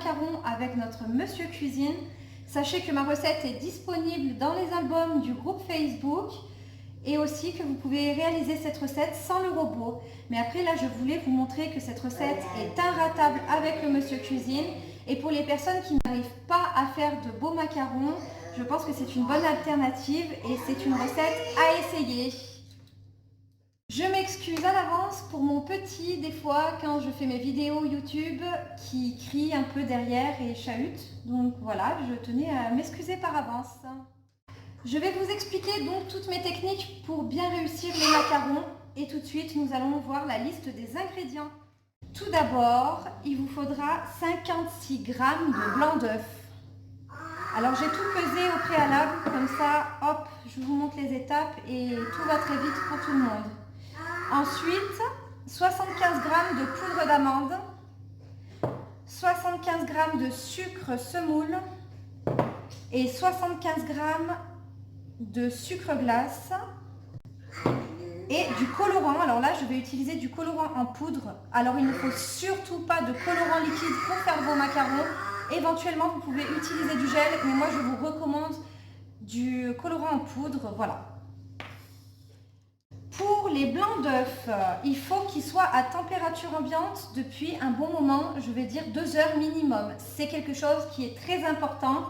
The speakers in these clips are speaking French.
macarons avec notre Monsieur Cuisine. Sachez que ma recette est disponible dans les albums du groupe Facebook et aussi que vous pouvez réaliser cette recette sans le robot. Mais après là, je voulais vous montrer que cette recette est inratable avec le Monsieur Cuisine. Et pour les personnes qui n'arrivent pas à faire de beaux macarons, je pense que c'est une bonne alternative et c'est une recette à essayer. Je m'excuse à l'avance pour mon petit, des fois, quand je fais mes vidéos YouTube, qui crie un peu derrière et chahute. Donc voilà, je tenais à m'excuser par avance. Je vais vous expliquer donc toutes mes techniques pour bien réussir les macarons. Et tout de suite, nous allons voir la liste des ingrédients. Tout d'abord, il vous faudra 56 g de blanc d'œuf. Alors j'ai tout pesé au préalable, comme ça, hop, je vous montre les étapes et tout va très vite pour tout le monde. Ensuite, 75 g de poudre d'amande, 75 g de sucre semoule et 75 g de sucre glace et du colorant. Alors là, je vais utiliser du colorant en poudre. Alors il ne faut surtout pas de colorant liquide pour faire vos macarons. Éventuellement, vous pouvez utiliser du gel, mais moi je vous recommande du colorant en poudre. Voilà. Pour les blancs d'œufs, il faut qu'ils soient à température ambiante depuis un bon moment, je vais dire 2 heures minimum. C'est quelque chose qui est très important.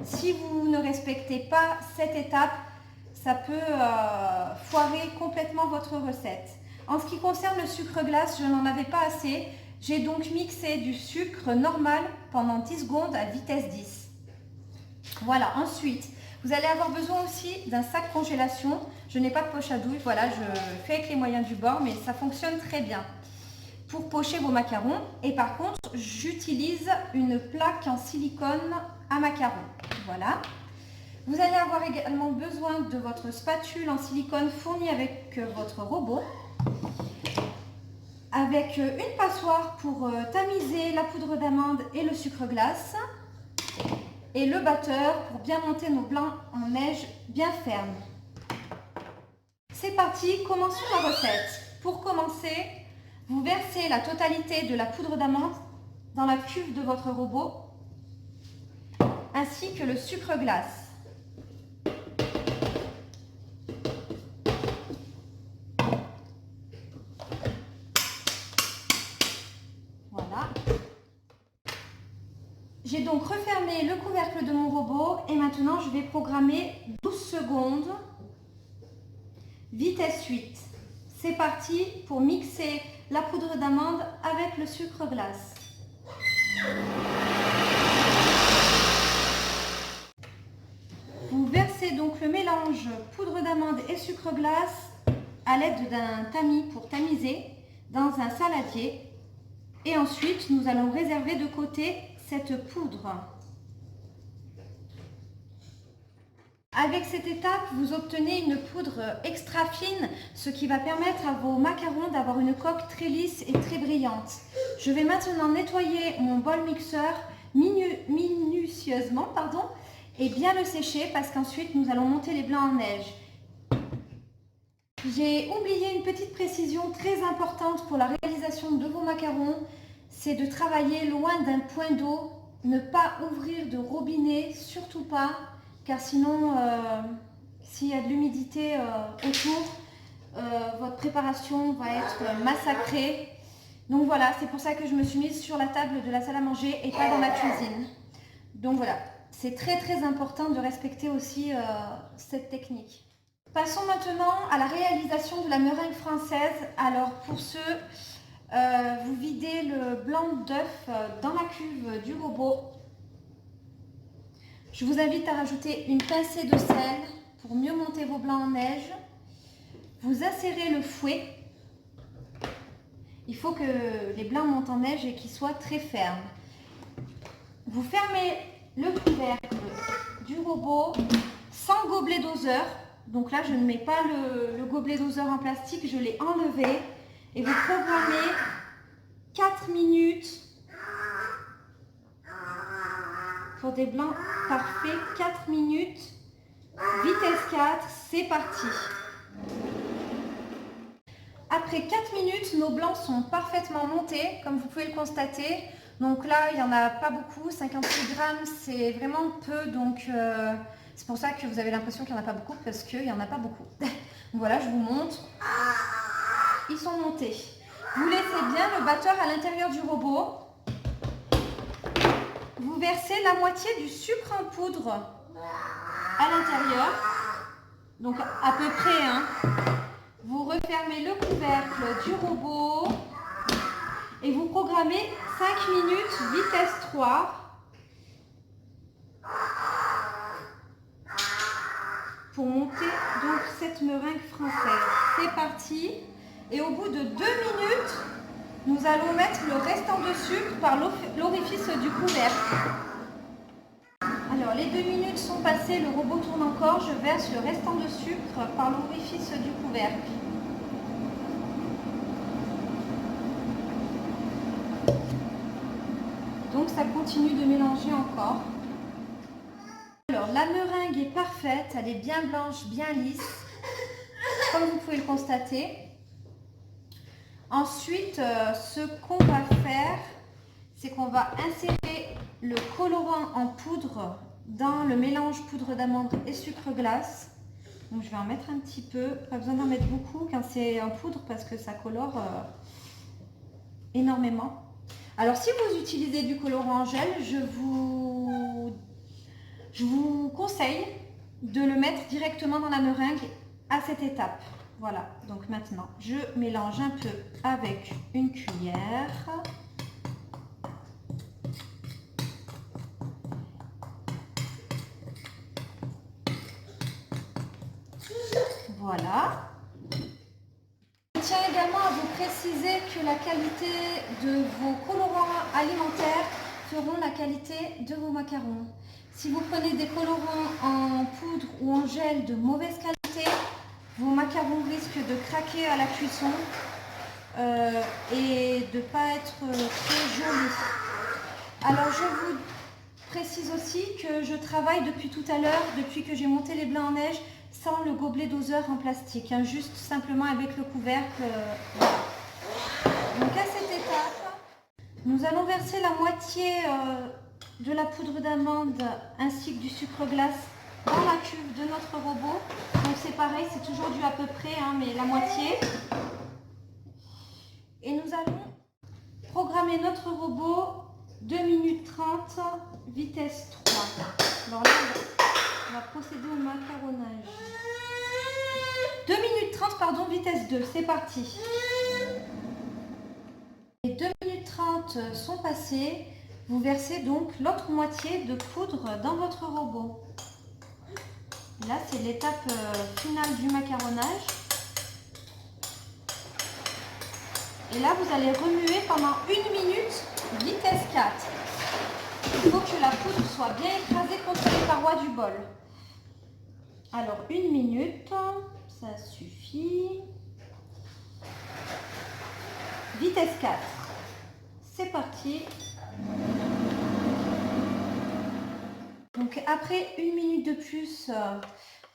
Si vous ne respectez pas cette étape, ça peut foirer complètement votre recette. En ce qui concerne le sucre glace, je n'en avais pas assez. J'ai donc mixé du sucre normal pendant 10 secondes à vitesse 10. Voilà, ensuite, vous allez avoir besoin aussi d'un sac congélation. Je n'ai pas de poche à douille, voilà, je fais avec les moyens du bord, mais ça fonctionne très bien pour pocher vos macarons. Et par contre, j'utilise une plaque en silicone à macarons. Voilà. Vous allez avoir également besoin de votre spatule en silicone fournie avec votre robot, avec une passoire pour tamiser la poudre d'amande et le sucre glace, et le batteur pour bien monter nos blancs en neige bien fermes. C'est parti, commençons la recette. Pour commencer, vous versez la totalité de la poudre d'amande dans la cuve de votre robot, ainsi que le sucre glace. Voilà. J'ai donc refermé le couvercle de mon robot et maintenant je vais programmer 12 secondes, vitesse 8. C'est parti pour mixer la poudre d'amande avec le sucre glace. Vous versez donc le mélange poudre d'amande et sucre glace à l'aide d'un tamis pour tamiser dans un saladier. Et ensuite, nous allons réserver de côté cette poudre. Avec cette étape, vous obtenez une poudre extra fine, ce qui va permettre à vos macarons d'avoir une coque très lisse et très brillante. Je vais maintenant nettoyer mon bol mixeur minutieusement et bien le sécher parce qu'ensuite nous allons monter les blancs en neige. J'ai oublié une petite précision très importante pour la réalisation de vos macarons, c'est de travailler loin d'un point d'eau, ne pas ouvrir de robinet, surtout pas, car sinon, s'il y a de l'humidité autour, votre préparation va être massacrée. Donc voilà, c'est pour ça que je me suis mise sur la table de la salle à manger et pas dans la cuisine. Donc voilà, c'est très important de respecter aussi cette technique. Passons maintenant à la réalisation de la meringue française. Alors pour ce, vous videz le blanc d'œuf dans la cuve du robot. Je vous invite à rajouter une pincée de sel pour mieux monter vos blancs en neige. Vous insérez le fouet. Il faut que les blancs montent en neige et qu'ils soient très fermes. Vous fermez le couvercle du robot sans gobelet doseur. Donc là, je ne mets pas le gobelet doseur en plastique, je l'ai enlevé. Et vous programmez 4 minutes pour des blancs parfaits. 4 minutes, vitesse 4, c'est parti. Après 4 minutes, nos blancs sont parfaitement montés, comme vous pouvez le constater. Donc là, il n'y en a pas beaucoup, 56 grammes, c'est vraiment peu, donc c'est pour ça que vous avez l'impression qu'il n'y en a pas beaucoup, parce qu'il n'y en a pas beaucoup. Donc voilà, je vous montre. Ils sont montés. Vous laissez bien le batteur à l'intérieur du robot. Vous versez la moitié du sucre en poudre à l'intérieur, donc à peu près, hein. Vous refermez le couvercle du robot et vous programmez 5 minutes vitesse 3 pour monter donc cette meringue française. C'est parti. Et au bout de 2 minutes, nous allons mettre le restant de sucre par l'orifice du couvercle. Alors les 2 minutes sont passées, le robot tourne encore, je verse le restant de sucre par l'orifice du couvercle. Donc ça continue de mélanger encore. Alors la meringue est parfaite, elle est bien blanche, bien lisse, comme vous pouvez le constater. Ensuite, ce qu'on va faire, c'est qu'on va insérer le colorant en poudre dans le mélange poudre d'amande et sucre glace. Donc je vais en mettre un petit peu, pas besoin d'en mettre beaucoup quand c'est en poudre parce que ça colore énormément. Alors si vous utilisez du colorant en gel, je vous conseille de le mettre directement dans la meringue à cette étape. Voilà, donc maintenant je mélange un peu avec une cuillère. Voilà. Je tiens également à vous préciser que la qualité de vos colorants alimentaires feront la qualité de vos macarons. Si vous prenez des colorants en poudre ou en gel de mauvaise qualité, vos macarons risquent de craquer à la cuisson et de ne pas être très jolis. Alors je vous précise aussi que je travaille depuis tout à l'heure, depuis que j'ai monté les blancs en neige, sans le gobelet doseur en plastique, hein, juste simplement avec le couvercle. Voilà. Donc à cette étape, nous allons verser la moitié de la poudre d'amande ainsi que du sucre glace dans la cuve de notre robot. Donc c'est pareil, c'est toujours du à peu près, hein, mais la moitié. Et nous allons programmer notre robot 2 minutes 30, vitesse 3. Alors là, on va procéder au macaronnage. 2 minutes 30, pardon, vitesse 2, c'est parti. Les 2 minutes 30 sont passées. Vous versez donc l'autre moitié de poudre dans votre robot. Là, c'est l'étape finale du macaronnage. Et là, vous allez remuer pendant 1 minute, vitesse 4. Il faut que la poudre soit bien écrasée contre les parois du bol. Alors, 1 minute, ça suffit. Vitesse 4. C'est parti. Donc, après 1 minute de plus,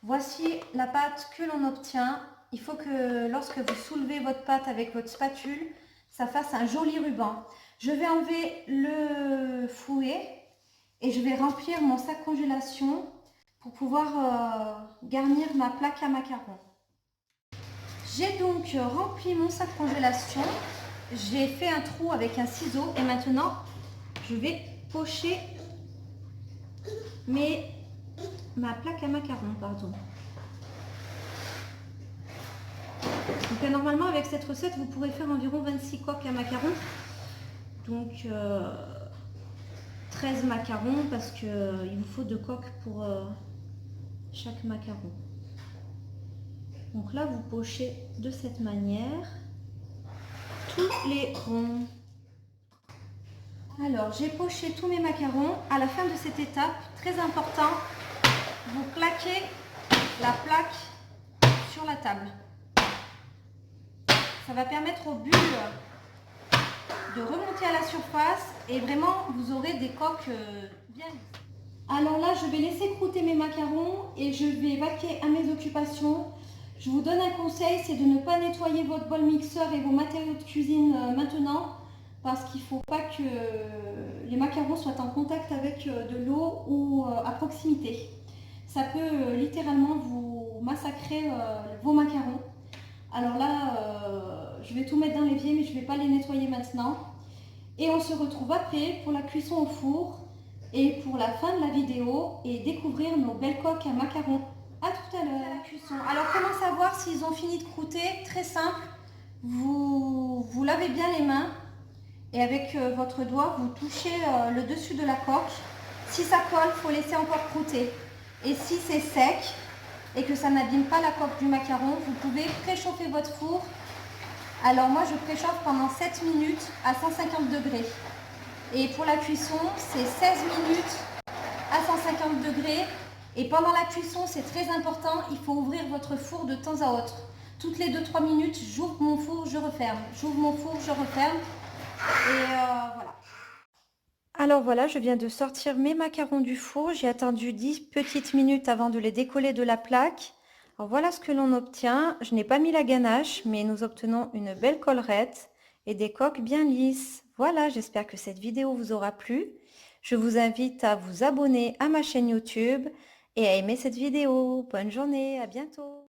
voici la pâte que l'on obtient. Il faut que lorsque vous soulevez votre pâte avec votre spatule, ça fasse un joli ruban. Je vais enlever le fouet et je vais remplir mon sac congélation pour pouvoir garnir ma plaque à macarons. J'ai donc rempli mon sac congélation. J'ai fait un trou avec un ciseau et maintenant je vais pocher ma plaque à macarons, pardon. Donc normalement avec cette recette vous pourrez faire environ 26 coques à macarons, donc 13 macarons parce qu'il vous faut 2 coques pour chaque macaron. Donc là vous pochez de cette manière tous les ronds. Alors j'ai poché tous mes macarons. À la fin de cette étape, très important, vous plaquez la plaque sur la table. Ça va permettre aux bulles de remonter à la surface et vraiment vous aurez des coques bien lisses. Alors là, je vais laisser croûter mes macarons et je vais vaquer à mes occupations. Je vous donne un conseil, c'est de ne pas nettoyer votre bol mixeur et vos matériaux de cuisine maintenant parce qu'il ne faut pas que les macarons soient en contact avec de l'eau ou à proximité. Ça peut littéralement vous massacrer vos macarons. Alors là, je vais tout mettre dans l'évier, mais je ne vais pas les nettoyer maintenant. Et on se retrouve après pour la cuisson au four et pour la fin de la vidéo et découvrir nos belles coques à macarons. À tout à l'heure. Cuisson. Alors comment savoir s'ils ont fini de croûter? Très simple, vous lavez bien les mains et avec votre doigt, vous touchez le dessus de la coque. Si ça colle, il faut laisser encore croûter. Et si c'est sec et que ça n'abîme pas la coque du macaron, vous pouvez préchauffer votre four. Alors moi, je préchauffe pendant 7 minutes à 150 degrés. Et pour la cuisson, c'est 16 minutes à 150 degrés. Et pendant la cuisson, c'est très important, il faut ouvrir votre four de temps à autre. Toutes les 2-3 minutes, j'ouvre mon four, je referme. J'ouvre mon four, je referme. Et voilà. Alors voilà, je viens de sortir mes macarons du four. J'ai attendu 10 petites minutes avant de les décoller de la plaque. Alors voilà ce que l'on obtient. Je n'ai pas mis la ganache, mais nous obtenons une belle collerette et des coques bien lisses. Voilà, j'espère que cette vidéo vous aura plu. Je vous invite à vous abonner à ma chaîne YouTube et à aimer cette vidéo. Bonne journée, à bientôt.